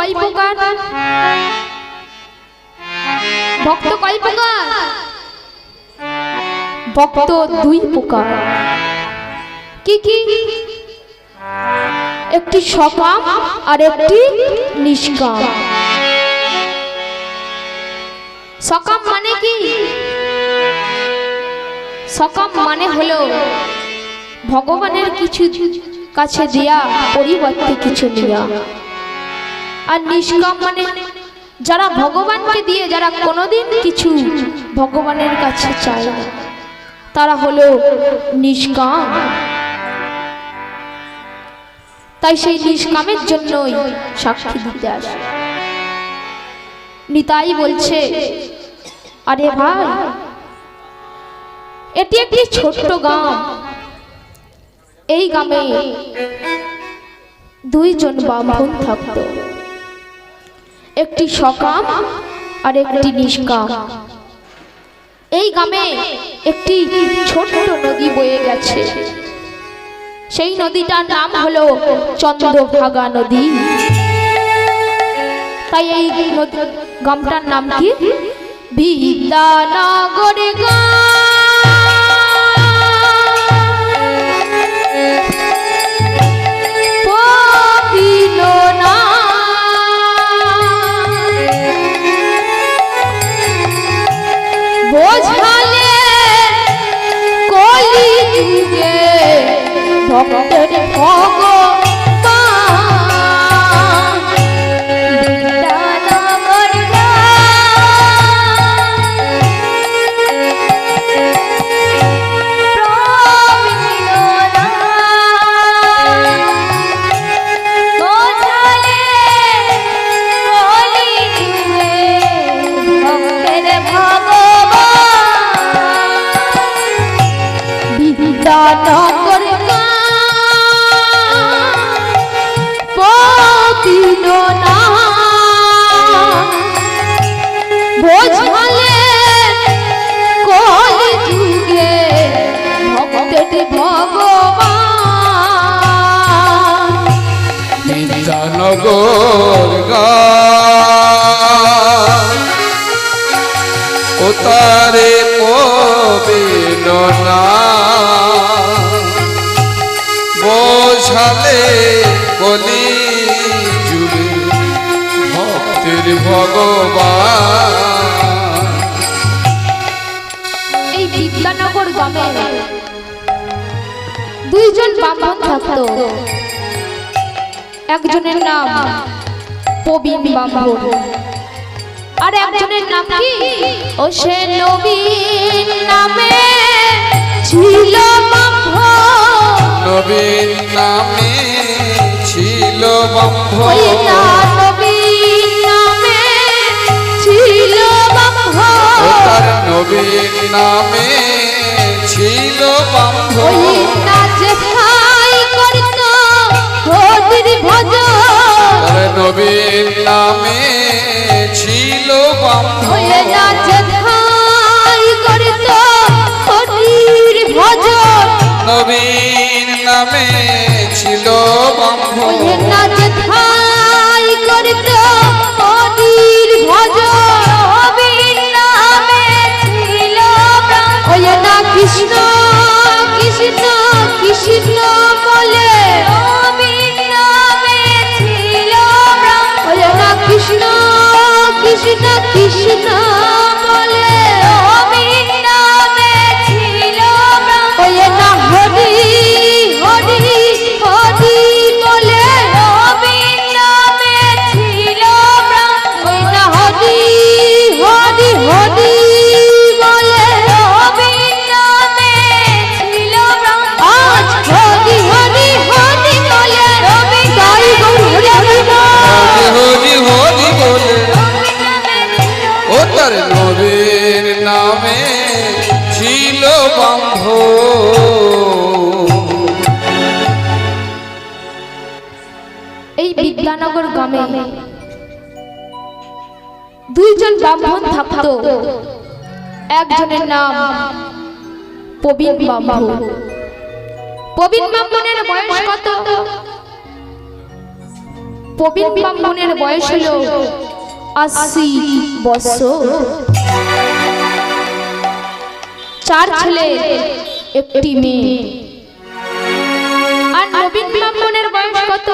কয় প্রকার? ভক্ত কয় প্রকার? ভক্ত দুই প্রকার। কি কি? একটি সকাম আর একটি নিষ্কাম। সকাম মানে কি? সকাম মানে হলো ভগবানের কিছু কাছে দেয়া পরিবর্তে কিছু নেয়া। আর নিষ্কাম মানে যারা ভগবানকে দিয়ে যারা কোনোদিন কিছু ভগবানের কাছে চায় না, তারা হলো নিষ্কাম। তাই সেই নিষ্কামের জন্যই সাক্ষী দিতে আসে। নিতাই বলছে, আরে ভাই, এটি একটি ছোট্ট গ্রাম। এই গ্রামে দুইজন ব্রাহ্মণ থাকত, একটি সকাম আর একটি নিষ্কাম। এই গ্রামে একটি ছোট্ট নদী বয়ে গেছে। সেই নদীটার নাম হলো চন্দ্রভাগা নদী। তাই এই গ্রামটার নাম কি? বিদ্যানগর গ্রাম। বোঝালে কলি যুগে ভক্তের ভগবান। বিদ্যানগর ওতারে পবিন না বোঝালে কলি যুগে ভক্তের ভগবান। এই বিদ্যানগর গ্রামে দুইজন ব্রাহ্মণ থাকতো। একজনের নাম প্রবীণ ব্রাহ্মণ আর একজনের নাম কি? ও সে নবীন নামে ছিল ব্রাহ্মণ। নবীন নামে ছিল ব্রাহ্মণ। নবীন নামে ছিল ব্রাহ্মণ। তার নবীন নামে ছিল ব্রাহ্মণ। নবীন নামে ছিল ব্রাহ্মণ। নবীন নামে ছিল ব্রাহ্মণ। কৃষ্ণ কৃষ্ণ কৃষ্ণ বলে কৃষ্ণ কৃষ্ণ কৃষ্ণ বলে না হরি হরি হরি বলে না হরি হরি হরি বলে আজ হরি হরি হরি বলে গাই গৌর হরি হরি বলে ও তার নবীর নামে ছিল ব্রাহ্মণ। এই বিদ্যানগর গ্রামে দুইজন ব্রাহ্মণ থাকতো। একজনের নাম প্রবীণ ব্রাহ্মণ। প্রবীণ ব্রাহ্মণের বয়স কত? প্রবীণ ব্রাহ্মণের বয়স হলো 80 বছর। 4 ছেলে একটি মেয়ে। আর নবীন ব্রাহ্মণের বয়স কত?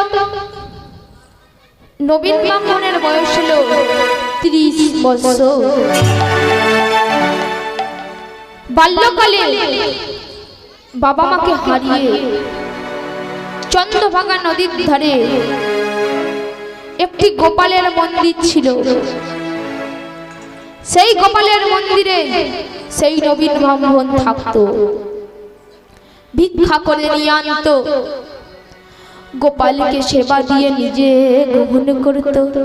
নবীন ব্রাহ্মণের বয়স হলো 30 বছর। বাল্যকালে বাবা মাকে হারিয়ে চন্দ্রভাগা নদীর ধারে একটি গোপালের মন্দির ছিল। সেই গোপালের মন্দিরে সেই নবীন ব্রাহ্মণ থাকতো, ভিক্ষা করে নিয়ে আনতো, গোপালকে সেবা দিয়ে নিজে গ্রহণ করত।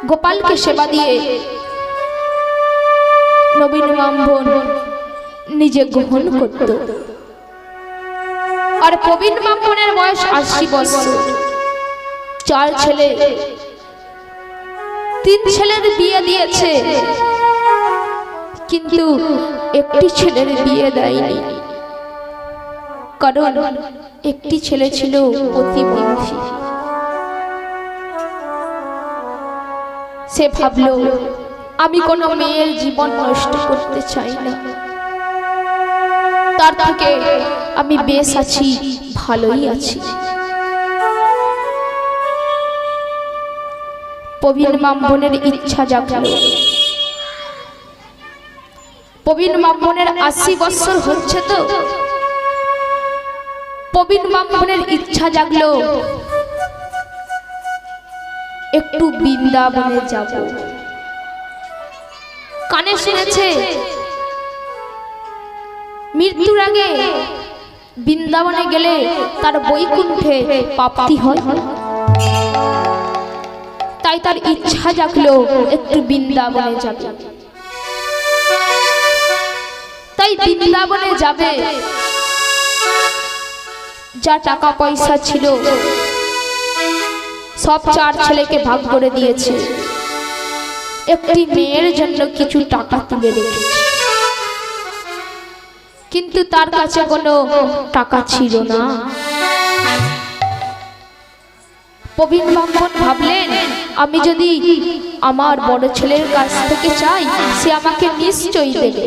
গোপালকে সেবা দিয়ে নবীন ব্রাহ্মণ নিজে গ্রহণ করত। আর প্রবীণ ব্রাহ্মণের বয়স 80 বছর। 4 ছেলে, 3 ছেলের বিয়ে দিয়েছে, কিন্তু একটি ছেলের বিয়ে দেয়নি, কারণ একটি ছেলে ছিল প্রতিবন্ধী। সে ভাবলো আমি কোনো মেয়ের জীবন নষ্ট করতে চাই না, তার থেকে আমি বেশ আছি, ভালোই আছি। প্রবীণ ব্রাহ্মণের ইচ্ছা জাগলো। প্রবীণ ব্রাহ্মণের 80 বছর হচ্ছে তো। প্রবীণ ব্রাহ্মণের ইচ্ছা জাগলো একটু বৃন্দাবনে যাব। কানে শুনেছে মৃত্যুর আগে বৃন্দাবনে গেলে তার বৈকুণ্ঠে প্রাপ্তি হয়, তাই তার ইচ্ছা জাগলো একটু বৃন্দাবনে যাবে। তাই বৃন্দাবনে যাবে। যা টাকা পয়সা ছিল সব 4 ছেলেকে ভাগ করে দিয়েছে। একটি মেয়ের জন্য কিছু টাকা তুলে রেখেছে, কিন্তু তার কাছে কোনো টাকা ছিল না। প্রবীণ ব্রাহ্মণ ভাবলেন আমি যদি আমার বড় ছেলের কাছ থেকে চাই, সে আমাকে নিশ্চয়ই দেবে।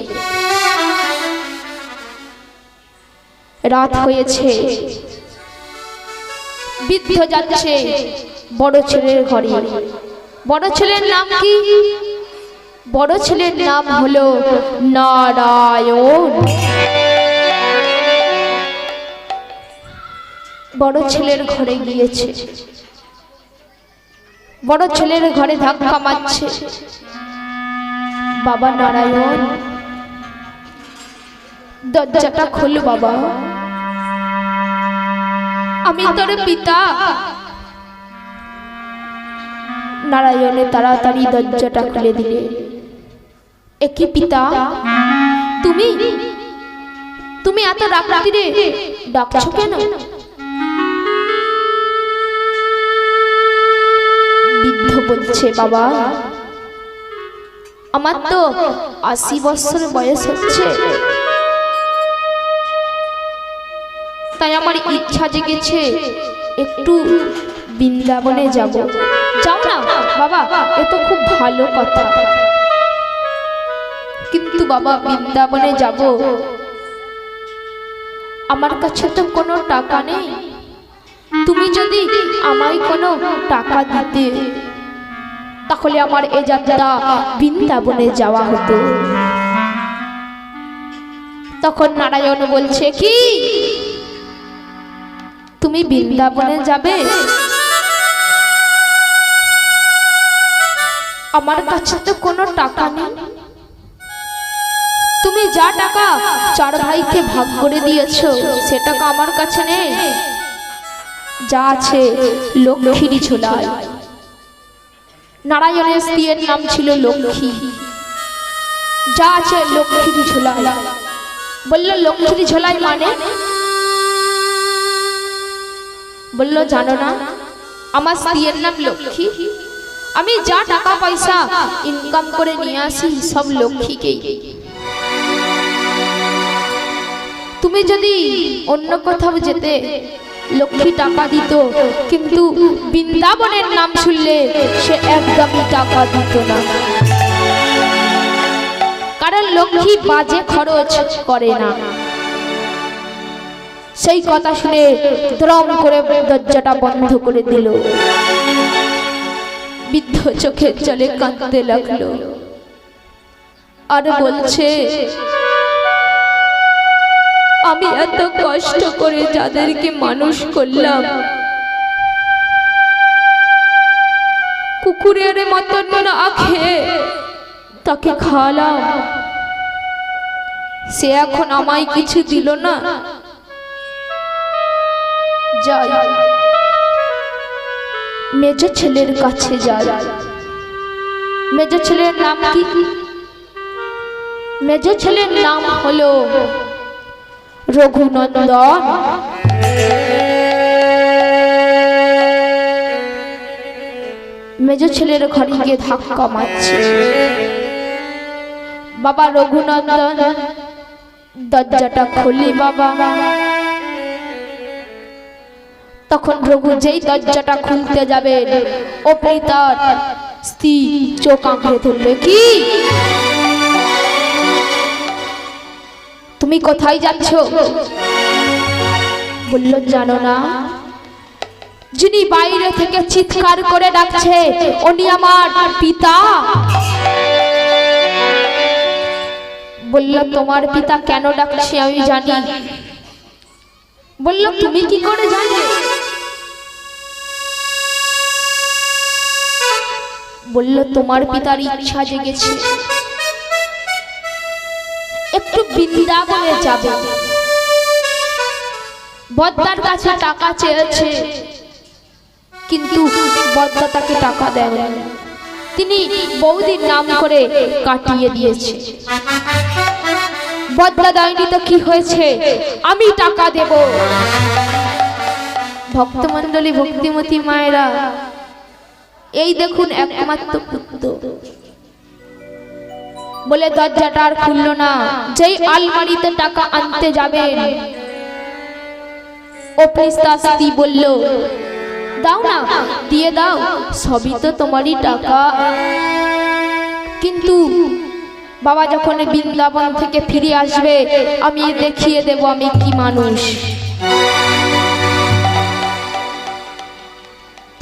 রাত হয়েছে, বৃদ্ধ যাচ্ছে বড় ছেলের ঘরে। বড় ছেলের নাম কি? বড় ছেলের নাম হলো নারায়ণ। বড় ছেলের ঘরে গিয়েছে। বড় ছেলের ঘরে ধাক্কা মারছে, বাবা নারায়ণ দরজাটা খোল বাবা, আমি তোর পিতা। নারায়ণে তাড়াতাড়ি দরজাটা খুলে দিলে। একই পিতা, তুমি তুমি এত রাত্রিরে ডাকছো কেন? বৃদ্ধ বলছে বাবা আমার তো 80 বছর বয়স হচ্ছে, তাই আমার ইচ্ছা জেগেছে একটু বৃন্দাবনে যাব। যাও না বাবা, এ তো খুব ভালো কথা, কিন্তু বাবা বৃন্দাবনে যাব, আমার কাছে তো কোনো টাকা নেই। তুমি যদি আমায় কোনো টাকা দিতে, তাহলে আমার এই যাত্রা বৃন্দাবনে যাওয়া হতো। তখন নারায়ণ বলছে কি তুমি বৃন্দাবনে যাবে? আমার কাছে তো কোনো টাকা নেই। তুমি যা টাকা 4 ভাইকে ভাগ করে দিয়েছো, সে টাকা আমার কাছে নেই। যা আছে লক্ষ্মীর ঝোলায়। নারায়ণের স্ত্রীর নাম ছিল লক্ষ্মী। যা আছে লক্ষ্মীর ঝোলায়। বলল লক্ষ্মীর ঝোলায় মানে? বলল জানো না, আমার স্ত্রীর নাম লক্ষ্মী। আমি যা টাকা পয়সা ইনকাম করে নিয়ে আসি সব লক্ষ্মীকেই দিই। তুমি যদি অন্য কোথাও যেতে, লক্ষ্মী টাকা দিত, কিন্তু বৃন্দাবনের নাম শুনলে সে একদমই টাকা দিত না। কারণ লক্ষ্মী বাজে খরচ করে না। সেই কথা শুনে দ্রম করে দরজাটা বন্ধ করে দিল। বৃদ্ধ চোখের জলে কাঁদতে লাগলো আর বলছে, আমি এত কষ্ট করে যাদেরকে মানুষ করলাম, কুকুরের মতন না খেয়ে তাকে খাওয়ালাম, সে এখন আমায় কিছু দিল না। যাই, মেজ ছেলের কাছে যাই। মেজ ছেলের নাম কি? মেজ ছেলের নাম হলো রঘুনন্দন। মেজ ছেলের ঘরে গিয়ে ধাক্কা মারছে। বাবা রঘুনন্দন, দরজাটা খুলি বাবা। তখন রঘু যেই দরজাটা খুলতে যাবে, অমনি তার স্ত্রী চোখ আঁকড়ে ধরবে। কি, তুমি কোথায় যাচ্ছ? বলল, জানো না, যিনি বাইরে থেকে চিৎকার করে ডাকছে উনি আমার পিতা। বলল, তোমার পিতা কেন ডাকছে আমি জানি। বলল, তুমি কি করে জানলে? বলল, তোমার পিতার ইচ্ছা জেগেছে, একটু বৃন্দাবনে যাবে। বদ্দার কাছে টাকা চেয়েছে, কিন্তু বদ্দা তাকে টাকা দেয় না। তিনি বৌদির নাম করে কাটিয়ে দিয়েছে। বদ্দা দেয়নি তো কি হয়েছে, আমি টাকা দেব। ভক্তমণ্ডলী, ভক্তিমতী মায়েরা, এই দেখুন একমাত্র পুত্র। বলে দরজাটা আর খুলল না। যেই আলমারিতে টাকা আনতে যাবেন, অপরিস্তাস্তি বলল, দাও না, দিয়ে দাও, সবই তো তোমারই টাকা। কিন্তু বাবা যখন বৃন্দাবন থেকে ফিরে আসবে, আমি দেখিয়ে দেব আমি কি মানুষ।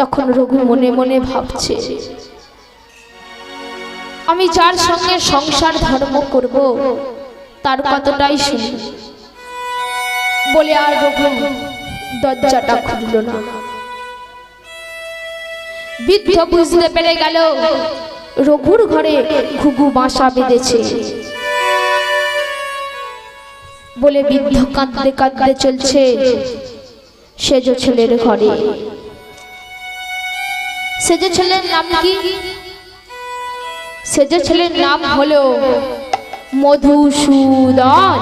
তখন রঘু মনে মনে ভাবছে, আমি যার সঙ্গে সংসার ধর্ম করব তার কতটাই শুনি। বলে আর রঘু দরজাটা খুলল না। বৃদ্ধ বুঝতে পেরে গেল রঘুর ঘরে ঘুঘু বাসা বেঁধেছে। বলে বৃদ্ধ কাঁদতে কাঁদতে চলছে সেজ ছেলের ঘরে। সেজ ছেলের নাম কি? সেজ ছেলের নাম হলো মধুসূদন।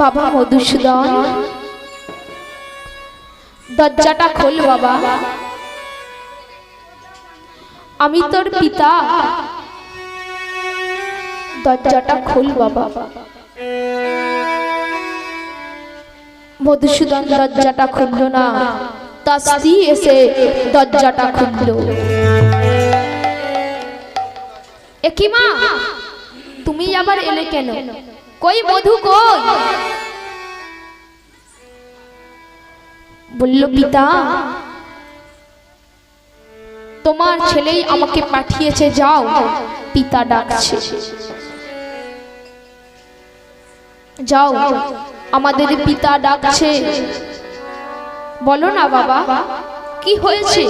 বাবা মধুসূদন, দরজাটা খোল বাবা, আমি তোর পিতা, দরজাটা খোল বাবা। মধুসূদন দরজাটা খুলল না, তার স্ত্রী এসে দরজাটা খুলল। একি মা, তুমি আবার এলে কেন? কই মধু কই? বলল, পিতা, তোমার ছেলেই আমাকে পাঠিয়েছে, যাও, পিতা ডাকছে। যাও, আমাদের পিতা ডাকছে। বলো না বাবা, কি হয়েছে?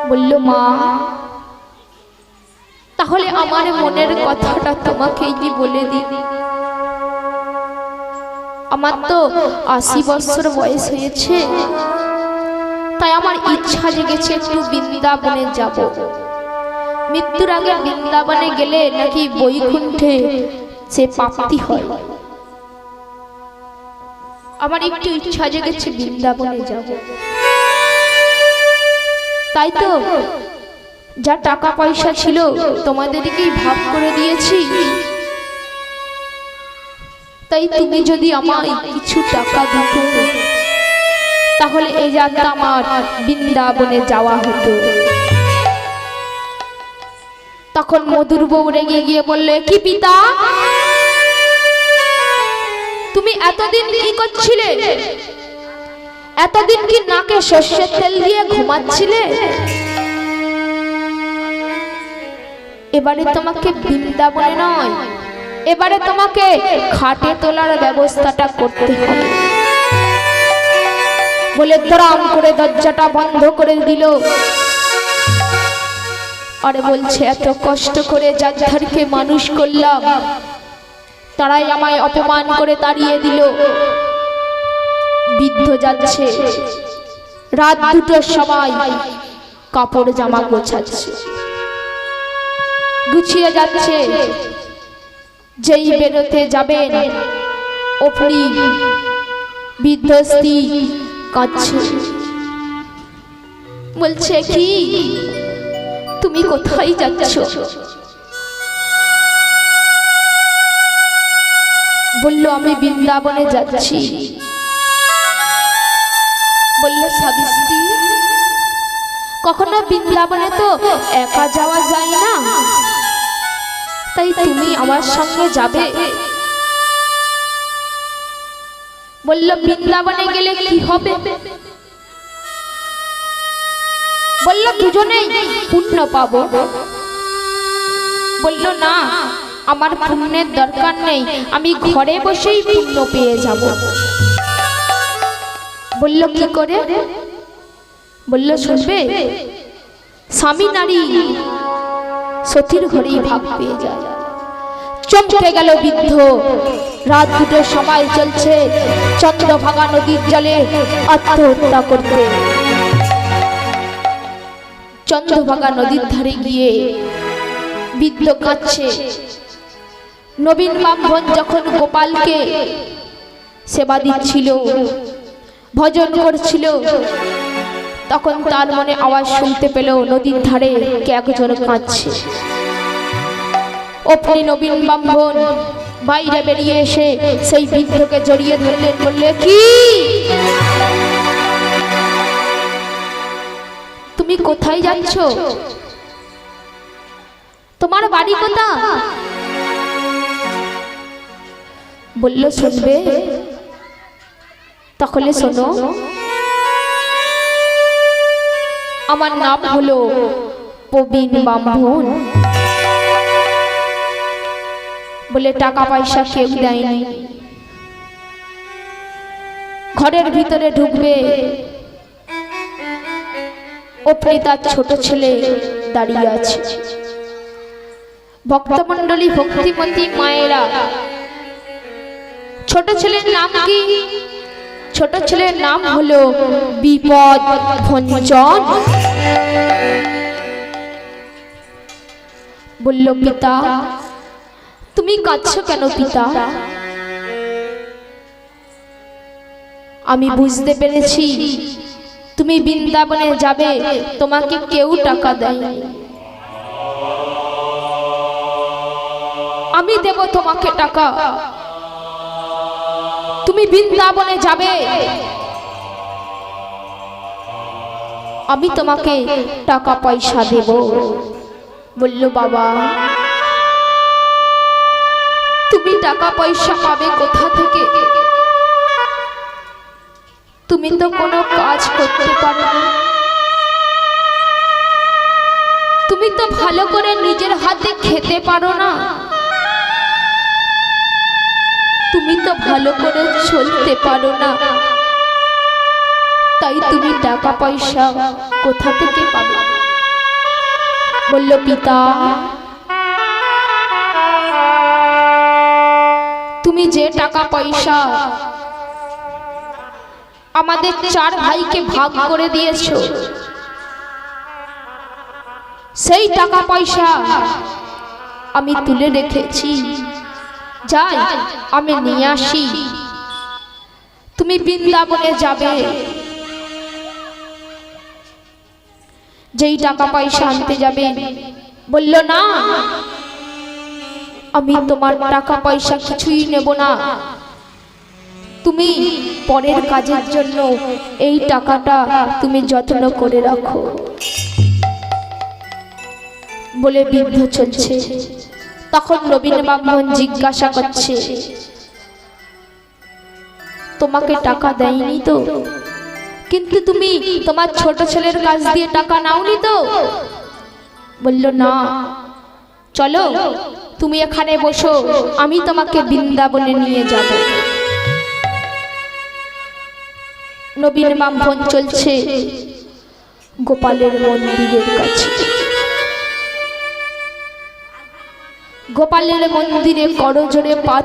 বলল, মা, তাহলে আমার মনের কথাটা তোমাকেই কি বলে দিই। আমার তো 80 বছর বয়স হয়েছে, তাই আমার ইচ্ছা জেগেছে একটু বৃন্দাবনে যাব। মৃত্যুর আগে বৃন্দাবনে গেলে নাকি বৈকুণ্ঠে সে প্রাপ্তি হয়। আমার একটু ইচ্ছা জেগেছে বৃন্দাবনে যাব। তাই তো যা টাকা পয়সা ছিল তোমাদেরকেই ভাগ করে দিয়েছি। তাই তুমি যদি আমায় কিছু টাকা দিতে তাহলে এই যাত্রা আমার বৃন্দাবনে যাওয়া হতো। তখন মধুর বউ রেগে গিয়ে বললে, কি পিতা, তুমি এতদিন কি করছিলে? এতদিন কি নাকে সর্ষের তেল দিয়ে ঘুমাচ্ছিলে? এবারে তোমাকে বৃন্দাবনে নয়, এবারে তোমাকে খাটে তোলার ব্যবস্থাটা করতে হবে। বলে ধরাম করে দরজাটা বন্ধ করে দিল। আরে বলছে, এত কষ্ট করে যাত্রাকে মানুষ করলাম, তারাই আমায় অপমান করে তাড়িয়ে দিল। বৃদ্ধ যাচ্ছে, রাত 2টোর সময় কাপড় জামা গোছাচ্ছে, গুছিয়ে যাচ্ছে। যেই বেরোতে যাবেন অমনি বৃদ্ধ স্ত্রী কাঁদছে, বলছে, কি তুমি কোথায় যাচ্ছ? বলল, আমি বৃন্দাবনে যাচ্ছি। বলল, স্বামী স্ত্রী, কখনো বৃন্দাবনে তো একা যাওয়া যায় না, তাই তুমি আমার সঙ্গে যাবে। বলল, বৃন্দাবনে গেলে কি হবে? বলল, দুজনেই পুণ্য পাবো। বলল, না, আমার পুণ্যের দরকার নেই, আমি ঘরে বসেই পুণ্য পেয়ে যাব। বলল, কি করে? বলল, শুনবে, স্বামী নারী সতীর ঘরেই ভাগ পেয়ে যায়। চমকে গেল বৃদ্ধ। রাত 2টোর সময় চলছে, চন্দ্রভাগা নদীর জলে আত্মহত্যা করতে। চন্দ্রভাগা নদীর ধারে গিয়ে বৃদ্ধ কাঁদছে। নবীন ব্রাহ্মণ যখন গোপালকে সেবা দিচ্ছিল, ভজন করছিল, তখন তার মনে আওয়াজ শুনতে পেল নদীর ধারে কে একজন কাঁদছে। অমনি নবীন ব্রাহ্মণ বাইরে বেরিয়ে এসে সেই বৃদ্ধকে জড়িয়ে ধরলেন। বললে, কি তুমি কোথায় যাচ্ছ? তোমার বাড়ি কোথায়? বলল, শুনবে, তাহলে শোনো, আমার নাম হলো প্রবীণ ব্রাহ্মণ। বলে, টাকা পয়সা কেউ দেয়নি, ঘরের ভিতরে ঢুকবে, অমনি তার ছোট ছেলে দাঁড়িয়ে আছে। ভক্তমণ্ডলী, ভক্তিমতী মায়েরা, ছোট ছেলের নাম কি? ছোট ছেলের নাম হলো বিপদ ভঞ্জন। বলল, পিতা, তুমি কাঁদছো কেন পিতা? আমি বুঝতে পেরেছি তুমি বৃন্দাবনে যাবে, তোমাকে কেউ টাকা দেয়নি, আমি দেব তোমাকে টাকা। তুমি বৃন্দাবনে যাবে, আমি তোমাকে টাকা পয়সা দেব। বলল, বাবা, তুমি টাকা পয়সা পাবে কোথা থেকে? তুমি তো কোনো কাজ করতে পারো না, তুমি তো ভালো করে নিজের হাতে খেতে পারো না, তুমি তো ভালো করে চলতে পারো না, তাই তুমি টাকা পয়সা কোথা থেকে পাবে? বলল, পিতা, তুমি যে টাকা পয়সা আমাদের 4 ভাইকে ভাগ করে দিয়েছো, সেই টাকা পয়সা আমি তুলে রেখেছি, যাই আমি নিয়ে আসি, তুমি বৃন্দাবনে যাবে। যেই টাকা পয়সা আনতে যাবে, বলল, না, আমি তোমার টাকা পয়সা কিছুই নেব না, তুমি পরের কাজের জন্য এই টাকাটা তুমি যত্ন করে রাখো বলে বৃদ্ধ চলছে। তখন নবীন ব্রাহ্মণ জিজ্ঞাসা করছে, তোমাকে টাকা দেয়নি তো? কিন্তু তুমি তোমার ছোট ছেলের কাছ দিয়ে টাকা নাওনি তো? বলল না। চলো তুমি এখানে বসো, আমি তোমাকে বৃন্দাবনে নিয়ে যাব। নবীন ব্রাহ্মণ চলছে গোপালের মন্দিরের কাছে। গোপালের মন্দিরে করজোড়ে পা